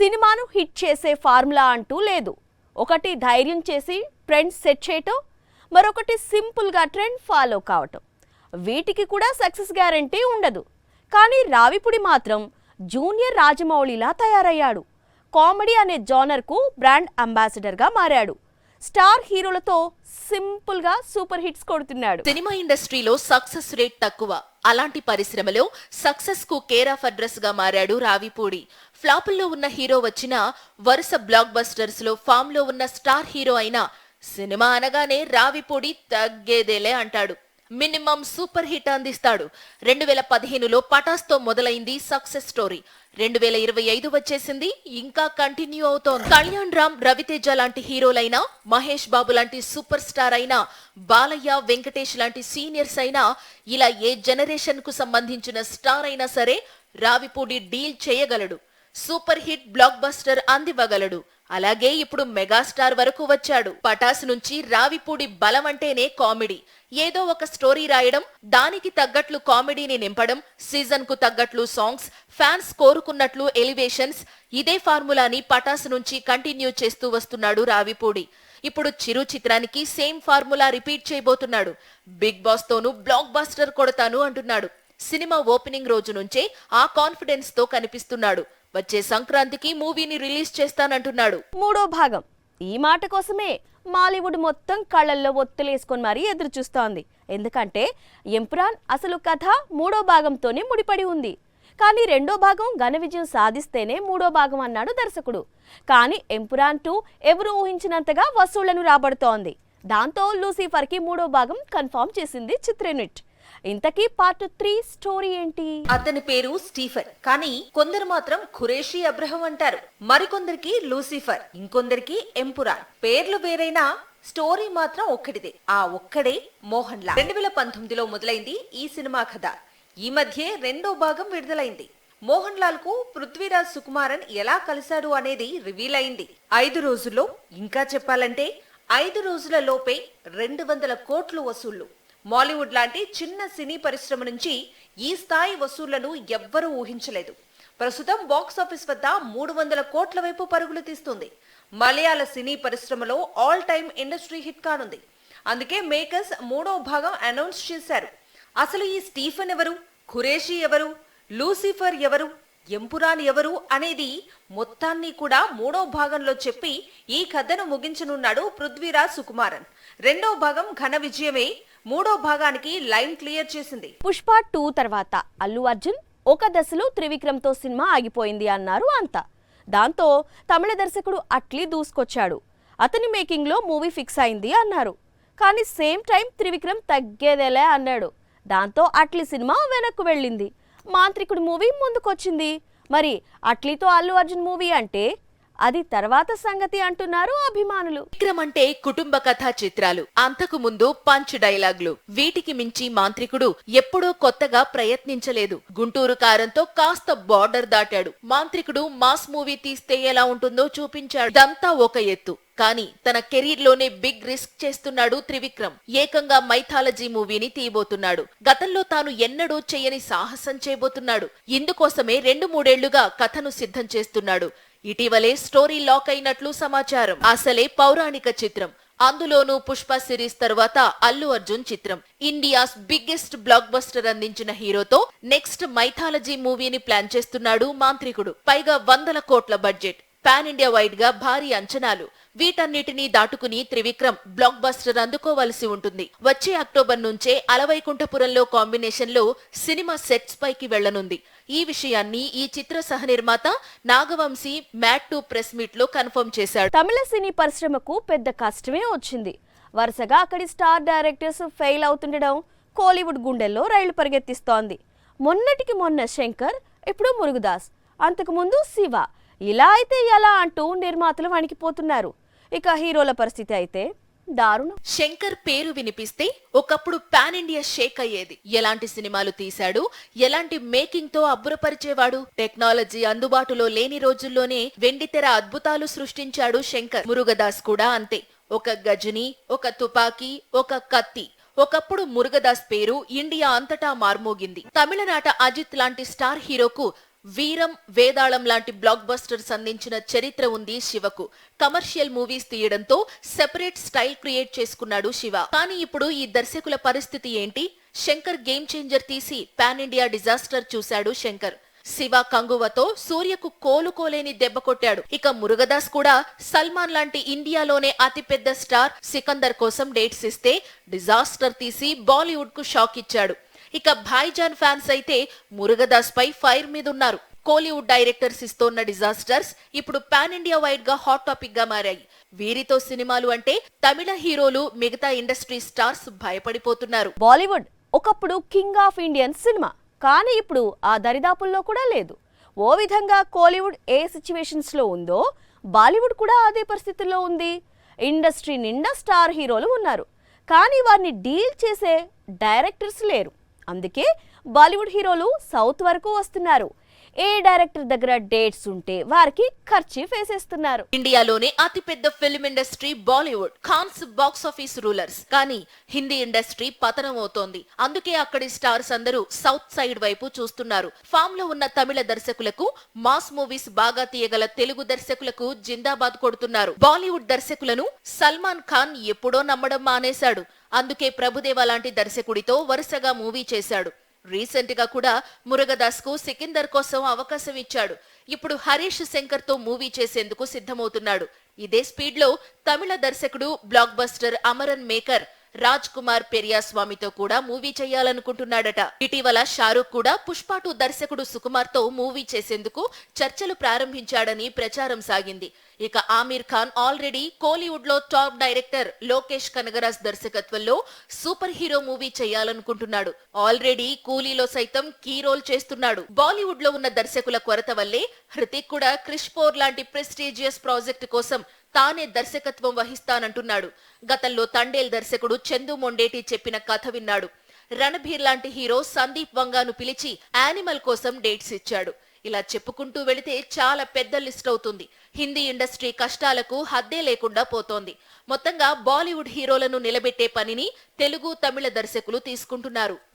సినిమాను హిట్ చేసే ఫార్ములా అంటూ లేదు. ఒకటి ధైర్యం చేసి ట్రెండ్ సెట్ చేయటం, మరొకటి సింపుల్గా ట్రెండ్ ఫాలో కావటం. వీటికి కూడా సక్సెస్ గ్యారంటీ ఉండదు. కానీ రావిపూడి మాత్రం జూనియర్ రాజమౌళిలా తయారయ్యాడు. కామెడీ అనే జానర్కు బ్రాండ్ అంబాసిడర్గా మారాడు. స్టార్ హీరోలతో సింపుల్ గా సూపర్ హిట్స్ కొడుతున్నాడు. సినిమా ఇండస్ట్రీలో సక్సెస్ రేట్ తక్కువ. అలాంటి పరిశ్రమలో సక్సెస్ కు కేర్ ఆఫ్ అడ్రస్ గా మారాడు రావిపూడి. ఫ్లాపుల్లో ఉన్న హీరో వచ్చినా, వరుస బ్లాక్ బస్టర్స్ లో ఫామ్ లో ఉన్న స్టార్ హీరో అయినా సినిమా అనగానే రావిపూడి తగ్గేదేలే అంటాడు. మినిమం సూపర్ హిట్ అందిస్తాడు. 2015లో పటాస్తో మొదలైంది సక్సెస్ స్టోరీ. 2025 వచ్చేసింది, ఇంకా కంటిన్యూ అవుతోంది. కళ్యాణ్ రామ్, రవితేజ లాంటి హీరోలైనా, మహేష్ బాబు లాంటి సూపర్ స్టార్ అయినా, బాలయ్య, వెంకటేష్ లాంటి సీనియర్స్ అయినా, ఇలా ఏ జనరేషన్ కు సంబంధించిన స్టార్ అయినా సరే రావిపూడి డీల్ చేయగలడు. సూపర్ హిట్ బ్లాక్ బస్టర్ అందివ్వగలడు. అలాగే ఇప్పుడు మెగాస్టార్ వరకు వచ్చాడు. పటాస్ నుంచి రావిపూడి బలం అంటేనే కామెడీ. ఏదో ఒక స్టోరీ రాయడం, దానికి తగ్గట్లు కామెడీని నింపడం, సీజన్ కు తగ్గట్లు సాంగ్స్, ఫ్యాన్స్ కోరుకున్నట్లు ఎలివేషన్స్, ఇదే ఫార్ములాని పటాస్ నుంచి కంటిన్యూ చేస్తూ వస్తున్నాడు రావిపూడి. ఇప్పుడు చిరు చిత్రానికి సేమ్ ఫార్ములా రిపీట్ చేయబోతున్నాడు. బిగ్ బాస్ తోనూ బ్లాక్ బస్టర్ కొడతాను అంటున్నాడు. సినిమా ఓపెనింగ్ రోజు నుంచే ఆ కాన్ఫిడెన్స్ తో కనిపిస్తున్నాడు. వచ్చే సంక్రాంతికి మూవీని రిలీజ్ చేస్తానంటున్నాడు. మూడో భాగం ఈ మాట కోసమే మాలీవుడ్ మొత్తం కళ్ళల్లో ఒత్తులేసుకొని మరీ ఎదురు చూస్తోంది. ఎందుకంటే ఎంపురాన్ అసలు కథ మూడో భాగంతోనే ముడిపడి ఉంది. కానీ రెండో భాగం ఘన విజయం సాధిస్తేనే మూడో భాగం అన్నాడు దర్శకుడు. కానీ ఎంపురాన్ 2 ఎవరు ఊహించినంతగా వసూళ్లను రాబడుతోంది. దాంతో లూసిఫర్కి మూడో భాగం కన్ఫర్మ్ చేసింది చిత్ర యూనిట్. ఇంతకీ పార్ట్ 3 స్టోరీ ఏంటి? అతని పేరు స్టీఫెన్, కానీ కొందరు మాత్రం ఖురేషీ అబ్రహం అంటారు. మరికొందరికి లూసిఫర్, ఇంకొందరికి ఎంపురాన్. పేర్లు వేరైనా స్టోరీ మాత్రం ఒక్కటిదే. ఆ ఒక్కడే మోహన్ లాల్. 2019లో మొదలైంది ఈ సినిమా కథ. ఈ మధ్యే రెండో భాగం విడుదలైంది. మోహన్ లాల్ కు పృథ్వీరాజ్ సుకుమారన్ ఎలా కలిశాడు అనేది రివీల్ అయింది. 5 రోజుల్లో, ఇంకా చెప్పాలంటే 5 రోజుల లోపే 200 కోట్లు వసూళ్లు. మాలీవుడ్ లాంటి చిన్న సినీ పరిశ్రమ నుంచి ఈ స్థాయి వసూళ్లను ఎవ్వరూ ఊహించలేదు. ప్రస్తుతం బాక్సాఫీస్ వద్ద 300 కోట్ల వైపు పరుగులు తీస్తుంది. మలయాళ సినీ పరిశ్రమలో ఆల్ టైమ్ ఇండస్ట్రీ హిట్ కానుంది. అందుకే మేకర్స్ మూడో భాగం అనౌన్స్ చేశారు. అసలు ఈ స్టీఫెన్ ఎవరు, ఖురేషీ ఎవరు, లూసిఫర్ ఎవరు, ఎంపురాన్ ఎవరు అనేది మొత్తాన్ని కూడా మూడో భాగంలో చెప్పి ఈ కథను ముగించనున్నాడు పృథ్వీరాజ్ సుకుమారన్. రెండో భాగం ఘన విజయమే మూడో భాగానికి లైన్ క్లియర్ చేసింది. పుష్ప 2 తర్వాత అల్లు అర్జున్ ఒక దశలో త్రివిక్రమ్తో సినిమా ఆగిపోయింది అన్నారు అంతా. దాంతో తమిళ దర్శకుడు అట్లీ దూసుకొచ్చాడు. అతని మేకింగ్ లో మూవీ ఫిక్స్ అయింది అన్నారు. కానీ సేమ్ టైం త్రివిక్రమ్ తగ్గేదేలే అన్నాడు. దాంతో అట్లీ సినిమా వెనక్కు వెళ్ళింది. మాంత్రికుడు మూవీ ముందుకొచ్చింది. మరి అట్లీతో అల్లు అర్జున్ మూవీ అంటే అది తర్వాత సంగతి అంటున్నారు అభిమానులు. విక్రమ్ అంటే కుటుంబ కథా చిత్రాలు, అంతకు ముందు పంచ్ డైలాగులు. వీటికి మించి మాంత్రికుడు ఎప్పుడూ కొత్తగా ప్రయత్నించలేదు. గుంటూరు కారంతో కాస్త బార్డర్ దాటాడు. మాంత్రికుడు మాస్ మూవీ తీస్తే ఎలా ఉంటుందో చూపించాడు. ఇదంతా ఒక ఎత్తు. కానీ తన కెరీర్ లోనే బిగ్ రిస్క్ చేస్తున్నాడు త్రివిక్రమ్. ఏకంగా మైథాలజీ మూవీని తీయబోతున్నాడు. గతంలో తాను ఎన్నడూ చేయని సాహసం చేయబోతున్నాడు. ఇందుకోసమే 2-3 ఏళ్లుగా కథను సిద్ధం చేస్తున్నాడు. ఇటీవలే స్టోరీ లాక్ అయినట్లు సమాచారం. అసలే పౌరాణిక చిత్రం, అందులోనూ పుష్ప సిరీస్ తరువాత అల్లు అర్జున్ చిత్రం. ఇండియాస్ బిగ్గెస్ట్ బ్లాక్ బస్టర్ అందించిన హీరోతో నెక్స్ట్ మైథాలజీ మూవీని ప్లాన్ చేస్తున్నాడు మాంత్రికుడు. పైగా 100 కోట్ల బడ్జెట్, పాన్ ఇండియా వైడ్ గా భారీ అంచనాలు. వీటన్నిటినీ దాటుకుని త్రివిక్రమ్ బ్లాక్ బస్టర్ అందుకోవలసి ఉంటుంది. వచ్చే అక్టోబర్ నుంచే అలవైకుంఠపురంలో కాంబినేషన్ లో సినిమా సెట్స్ పైకి వెళ్లనుంది. ఈ విషయాన్ని ఈ చిత్ర సహనిర్మాత నాగవంశీ మ్యాట్ 2 ప్రెస్ మీట్ లో కన్ఫర్మ్ చేశాడు. తమిళ సినీ పరిశ్రమకు పెద్ద కష్టమే వచ్చింది. వరుసగా అక్కడి స్టార్ డైరెక్టర్స్ ఫెయిల్ అవుతుండడం కోలీవుడ్ గుండెల్లో రైళ్లు పరిగెత్తిస్తోంది. మొన్నటికి మొన్న శంకర్, ఇప్పుడు మురుగదాస్, అంతకుముందు శివ. ఇలా అయితే ఎలా అంటూ నిర్మాతలు వణికిపోతున్నారు. ఇక హీరోల పరిస్థితి అయితే దారుణం. శంకర్ పేరు వినిపిస్తే ఒకప్పుడు పాన్ ఇండియా షేక్ అయ్యేది. ఎలాంటి సినిమాలు తీశాడు, ఎలాంటి మేకింగ్ తో అబ్బురపరిచేవాడు. టెక్నాలజీ అందుబాటులో లేని రోజుల్లోనే వెండితెర అద్భుతాలు సృష్టించాడు శంకర్. మురుగదాస్ కూడా అంతే. ఒక గజని, ఒక తుపాకీ, ఒక కత్తి. ఒకప్పుడు మురుగదాస్ పేరు ఇండియా అంతటా మార్మోగింది. తమిళనాట అజిత్ లాంటి స్టార్ హీరోకు వీరం, వేదాళం లాంటి బ్లాక్ బస్టర్స్ అందించిన చరిత్ర ఉంది శివకు. కమర్షియల్ మూవీస్ తీయడంతో సెపరేట్ స్టైల్ క్రియేట్ చేసుకున్నాడు శివ. కానీ ఇప్పుడు ఈ దర్శకుల పరిస్థితి ఏంటి? శంకర్ గేమ్ చేంజర్ తీసి పాన్ ఇండియా డిజాస్టర్ చూశాడు శంకర్. శివ కంగువతో సూర్యకు కోలుకోలేని దెబ్బ కొట్టాడు. ఇక మురుగదాస్ కూడా సల్మాన్ లాంటి ఇండియాలోనే అతిపెద్ద స్టార్ సికందర్ కోసం డేట్స్ ఇస్తే డిజాస్టర్ తీసి బాలీవుడ్ కు షాక్ ఇచ్చాడు. ఇక భాయిజాన్ ఫ్యాన్స్ అయితే మురుగదాస్ పై ఫైర్ మీద ఉన్నారు. కోలీవుడ్ డైరెక్టర్స్ ఇస్తోన్న డిజాస్టర్స్ ఇప్పుడు పాన్ ఇండియా వైడ్ గా హాట్ టాపిక్ గా మారాయి. వీరితో సినిమాలు అంటే తమిళ హీరోలు, మిగతా ఇండస్ట్రీ స్టార్స్ భయపడిపోతున్నారు. బాలీవుడ్ ఒకప్పుడు కింగ్ ఆఫ్ ఇండియన్ సినిమా, కానీ ఇప్పుడు ఆ దరిదాపుల్లో కూడా లేదు. ఓ విధంగా కోలీవుడ్ ఏ సిచ్యువేషన్స్ లో ఉందో బాలీవుడ్ కూడా అదే పరిస్థితుల్లో ఉంది. ఇండస్ట్రీ నిండా స్టార్ హీరోలు ఉన్నారు, కానీ వారిని డీల్ చేసే డైరెక్టర్స్ లేరు. అందుకే బాలీవుడ్ హీరోలు సౌత్ వరకు వస్తున్నారు. ఏ డైరెక్టర్ దగ్గర డేట్స్ ఉంటే వారికి ఖర్చు వేసేస్తున్నారు. ఇండియాలోనే అతిపెద్ద film industry Bollywood, Khans box office rulers. కానీ హిందీ ఇండస్ట్రీ పతనం అవుతోంది. అందుకే అక్కడి స్టార్స్ అందరూ సౌత్ సైడ్ వైపు చూస్తున్నారు. ఫామ్ లో ఉన్న తమిళ దర్శకులకు, మాస్ మూవీస్ బాగా తీయగల తెలుగు దర్శకులకు జిందాబాద్ కొడుతున్నారు. బాలీవుడ్ దర్శకులను సల్మాన్ ఖాన్ ఎప్పుడో నమ్మడం మానేశాడు. అందుకే ప్రభుదేవ లాంటి దర్శకుడితో వరుసగా మూవీ చేశాడు. రీసెంట్ గా కూడా మురుగదాస్ కు సికిందర్ కోసం అవకాశం ఇచ్చాడు. ఇప్పుడు హరీష్ శంకర్ తో మూవీ చేసేందుకు సిద్ధమవుతున్నాడు. ఇదే స్పీడ్ లో తమిళ దర్శకుడు, blockbuster Amaran maker Raj Kumar పెరియాస్వామితో కూడా మూవీ చేయాలనుకుంటున్నాడట. ఇటీవల షారూక్ కూడా పుష్ప 2 దర్శకుడు సుకుమార్ తో మూవీ చేసేందుకు చర్చలు ప్రారంభించాడని ప్రచారం సాగింది. ఇక ఆమీర్ ఖాన్ ఆల్రెడీ కోలీవుడ్ లో టాప్ డైరెక్టర్ లోకేష్ కనగరాజ్ దర్శకత్వంలో సూపర్ హీరో మూవీ చేయాలనుకుంటున్నాడు. ఆల్రెడీ కూలీలో సైతం కీ రోల్ చేస్తున్నాడు. బాలీవుడ్ లో ఉన్న దర్శకుల కొరత వల్లే హృతిక్ కూడా క్రిష్ పోర్ లాంటి ప్రెస్టీజియస్ ప్రాజెక్ట్ కోసం తానే దర్శకత్వం వహిస్తానంటున్నాడు. గతంలో తండేల్ దర్శకుడు చందు మొండేటి చెప్పిన కథ విన్నాడు. రణబీర్ లాంటి హీరో సందీప్ వంగాను పిలిచి యానిమల్ కోసం డేట్స్ ఇచ్చాడు. ఇలా చెప్పుకుంటూ వెళితే చాలా పెద్ద లిస్ట్ అవుతుంది. హిందీ ఇండస్ట్రీ కష్టాలకు హద్దే లేకుండా పోతోంది. మొత్తంగా బాలీవుడ్ హీరోలను నిలబెట్టే పనిని తెలుగు, తమిళ దర్శకులు తీసుకుంటున్నారు.